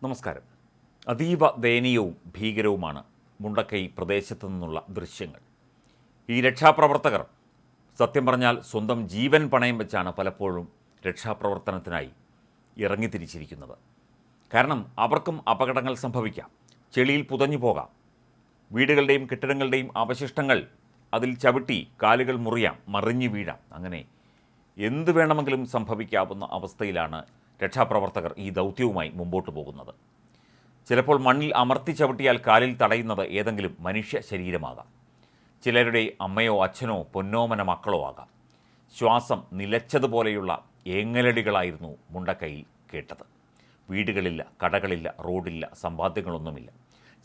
നമസ്കാരം. അതീവ ദയനീയവും ഭീകരവുമാണ് മുണ്ടക്കൈ പ്രദേശത്തു നിന്നുള്ള ദൃശ്യങ്ങൾ. ഈ രക്ഷാപ്രവർത്തകർ സത്യം പറഞ്ഞാൽ സ്വന്തം ജീവൻ പണയം വെച്ചാണ് പലപ്പോഴും രക്ഷാപ്രവർത്തനത്തിനായി ഇറങ്ങിത്തിരിച്ചിരിക്കുന്നത്. കാരണം അവർക്കും അപകടങ്ങൾ സംഭവിക്കാം, ചെളിയിൽ പുതഞ്ഞു പോകാം, വീടുകളുടെയും കെട്ടിടങ്ങളുടെയും അവശിഷ്ടങ്ങൾ അതിൽ ചവിട്ടി കാലുകൾ മുറിയാം, മറിഞ്ഞു വീഴാം, അങ്ങനെ എന്തു വേണമെങ്കിലും സംഭവിക്കാവുന്ന അവസ്ഥയിലാണ് രക്ഷാപ്രവർത്തകർ ഈ ദൗത്യവുമായി മുമ്പോട്ട് പോകുന്നത്. ചിലപ്പോൾ മണ്ണിൽ അമർത്തി ചവിട്ടിയാൽ കാലിൽ തടയുന്നത് ഏതെങ്കിലും മനുഷ്യ ശരീരമാകാം, ചിലരുടെ അമ്മയോ അച്ഛനോ പൊന്നോമന മക്കളോ ആകാം. ശ്വാസം നിലച്ചതുപോലെയുള്ള ഏങ്ങലടികളായിരുന്നു മുണ്ടക്കൈയിൽ കേട്ടത്. വീടുകളില്ല, കടകളില്ല, റോഡില്ല, സമ്പാദ്യങ്ങളൊന്നുമില്ല.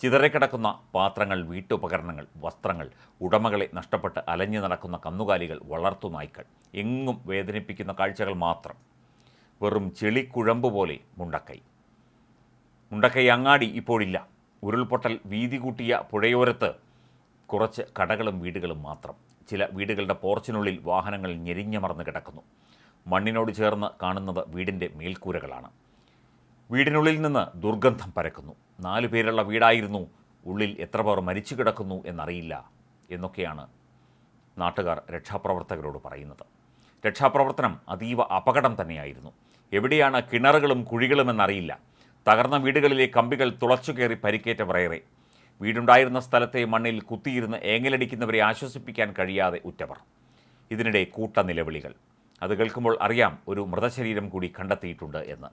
ചിതറിക്കിടക്കുന്ന പാത്രങ്ങൾ, വീട്ടുപകരണങ്ങൾ, വസ്ത്രങ്ങൾ, ഉടമകളെ നഷ്ടപ്പെട്ട് അലഞ്ഞു നടക്കുന്ന കന്നുകാലികൾ, വളർത്തുനായ്ക്കൾ, എങ്ങും വേദനിപ്പിക്കുന്ന കാഴ്ചകൾ മാത്രം. വെറും ചെളിക്കുഴമ്പ് പോലെ മുണ്ടക്കൈ അങ്ങാടി ഇപ്പോഴില്ല. ഉരുൾപൊട്ടൽ വീതി കൂട്ടിയ പുഴയോരത്ത് കുറച്ച് കടകളും വീടുകളും മാത്രം. ചില വീടുകളുടെ പോർച്ചിനുള്ളിൽ വാഹനങ്ങൾ ഞെരിഞ്ഞമർന്ന് കിടക്കുന്നു. മണ്ണിനോട് ചേർന്ന് കാണുന്നത് വീടിൻ്റെ മേൽക്കൂരകളാണ്. വീടിനുള്ളിൽ നിന്ന് ദുർഗന്ധം പരക്കുന്നു. 4 പേരുള്ള വീടായിരുന്നു, ഉള്ളിൽ എത്ര പേർ മരിച്ചു കിടക്കുന്നു എന്നറിയില്ല എന്നൊക്കെയാണ് നാട്ടുകാർ രക്ഷാപ്രവർത്തകരോട് പറയുന്നത്. രക്ഷാപ്രവർത്തനം അതീവ അപകടം തന്നെയായിരുന്നു. എവിടെയാണ് കിണറുകളും കുഴികളുമെന്നറിയില്ല. തകർന്ന വീടുകളിലെ കമ്പികൾ തുളച്ചു കയറി പരിക്കേറ്റവർ ഏറെ. വീടുണ്ടായിരുന്ന സ്ഥലത്തെ മണ്ണിൽ കുത്തിയിരുന്ന് ഏങ്ങലടിക്കുന്നവരെ ആശ്വസിപ്പിക്കാൻ കഴിയാതെ ഉറ്റവർ. ഇതിനിടെ കൂട്ടനിലവിളികൾ. അത് കേൾക്കുമ്പോൾ അറിയാം ഒരു മൃതശരീരം കൂടി കണ്ടെത്തിയിട്ടുണ്ട് എന്ന്.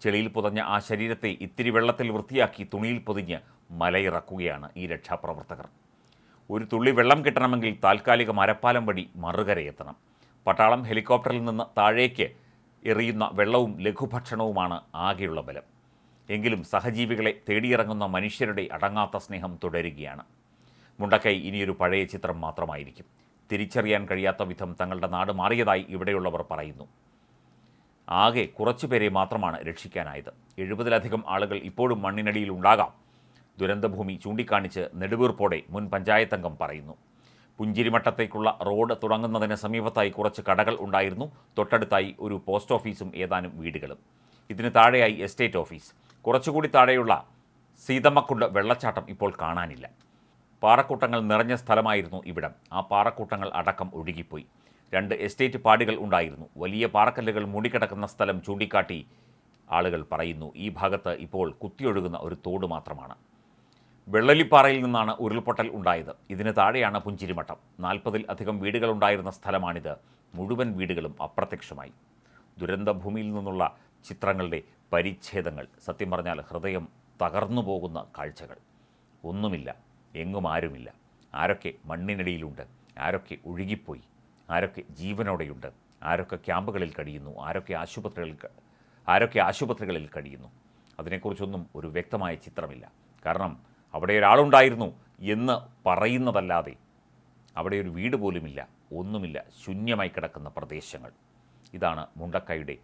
ചെളിയിൽ പുതഞ്ഞ ആ ശരീരത്തെ ഇത്തിരി വെള്ളത്തിൽ വൃത്തിയാക്കി തുണിയിൽ പൊതിഞ്ഞ് മലയിറക്കുകയാണ് ഈ രക്ഷാപ്രവർത്തകർ. ഒരു തുള്ളി വെള്ളം കിട്ടണമെങ്കിൽ താൽക്കാലിക മരപ്പാലം വഴി മറുകരയെത്തണം. പട്ടാളം ഹെലികോപ്റ്ററിൽ നിന്ന് താഴേക്ക് എറിയുന്ന വെള്ളവും ലഘുഭക്ഷണവുമാണ് ആകെയുള്ള ബലം. എങ്കിലും സഹജീവികളെ തേടിയിറങ്ങുന്ന മനുഷ്യരുടെ അടങ്ങാത്ത സ്നേഹം തുടരുകയാണ്. മുണ്ടക്കൈ ഇനിയൊരു പഴയ ചിത്രം മാത്രമായിരിക്കും. തിരിച്ചറിയാൻ കഴിയാത്ത വിധം തങ്ങളുടെ നാട് മാറിയതായി ഇവിടെയുള്ളവർ പറയുന്നു. ആകെ കുറച്ചുപേരെ മാത്രമാണ് രക്ഷിക്കാനായത്. 70-ലധികം ആളുകൾ ഇപ്പോഴും മണ്ണിനടിയിൽ ഉണ്ടാകാം. ദുരന്തഭൂമി ചൂണ്ടിക്കാണിച്ച് നെടുവീർപ്പോടെ മുൻ പഞ്ചായത്ത് അംഗം പറയുന്നു. പുഞ്ചിരിമട്ടത്തേക്കുള്ള റോഡ് തുടങ്ങുന്നതിന് സമീപത്തായി കുറച്ച് കടകൾ ഉണ്ടായിരുന്നു. തൊട്ടടുത്തായി ഒരു പോസ്റ്റ് ഓഫീസും ഏതാനും വീടുകളും. ഇതിന് താഴെയായി എസ്റ്റേറ്റ് ഓഫീസ്. കുറച്ചുകൂടി താഴെയുള്ള സീതമ്മക്കുണ്ട് വെള്ളച്ചാട്ടം ഇപ്പോൾ കാണാനില്ല. പാറക്കൂട്ടങ്ങൾ നിറഞ്ഞ സ്ഥലമായിരുന്നു ഇവിടം. ആ പാറക്കൂട്ടങ്ങൾ അടക്കം ഒഴുകിപ്പോയി. 2 എസ്റ്റേറ്റ് പാടികൾ ഉണ്ടായിരുന്നു. വലിയ പാറക്കല്ലുകൾ മൂടിക്കിടക്കുന്ന സ്ഥലം ചൂണ്ടിക്കാട്ടി ആളുകൾ പറയുന്നു. ഈ ഭാഗത്ത് ഇപ്പോൾ കുത്തിയൊഴുകുന്ന ഒരു തോട് മാത്രമാണ്. വെള്ളലിപ്പാറയിൽ നിന്നാണ് ഉരുൾപൊട്ടൽ ഉണ്ടായത്. ഇതിന് താഴെയാണ് പുഞ്ചിരിമട്ടം. 40-ൽ-അധികം വീടുകളുണ്ടായിരുന്ന സ്ഥലമാണിത്. മുഴുവൻ വീടുകളും അപ്രത്യക്ഷമായി. ദുരന്തഭൂമിയിൽ നിന്നുള്ള ചിത്രങ്ങളുടെ പരിച്ഛേദങ്ങൾ. സത്യം പറഞ്ഞാൽ ഹൃദയം തകർന്നു പോകുന്ന കാഴ്ചകൾ. ഒന്നുമില്ല, എങ്ങും ആരുമില്ല. ആരൊക്കെ മണ്ണിനടിയിലുണ്ട്, ആരൊക്കെ ഒഴുകിപ്പോയി, ആരൊക്കെ ജീവനോടെയുണ്ട്, ആരൊക്കെ ക്യാമ്പുകളിൽ കഴിയുന്നു, ആരൊക്കെ ആശുപത്രികളിൽ കഴിയുന്നു. അതിനെക്കുറിച്ചൊന്നും ഒരു വ്യക്തമായ ചിത്രമില്ല. കാരണം അവിടെ ഒരാളുണ്ടായിരുന്നു എന്ന് പറയുന്നതല്ലാതെ അവിടെ ഒരു വീട് പോലുമില്ല, ഒന്നുമില്ല. ശൂന്യമായി കിടക്കുന്ന പ്രദേശങ്ങൾ. ഇതാണ് മുണ്ടക്കൈയുടെ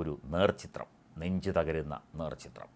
ഒരു നേർചിത്രം, നെഞ്ചു തകരുന്ന നേർചിത്രം.